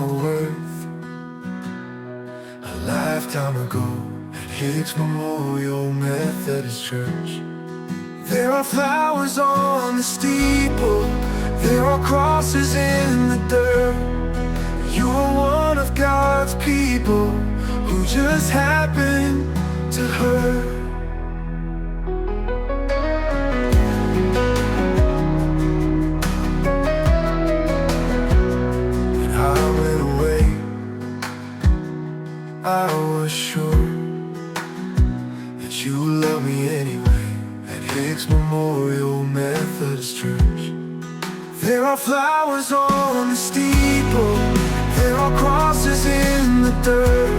my worth a lifetime ago at Hicks Memorial Methodist Church. There are flowers on the steeple, there are crosses in the dirt. You are one of God's people who just happened to hurt. When I went away, I was sure that you would love me anyway at Hicks Memorial Methodist Church. There are flowers on the steeple, there are crosses in the dirt.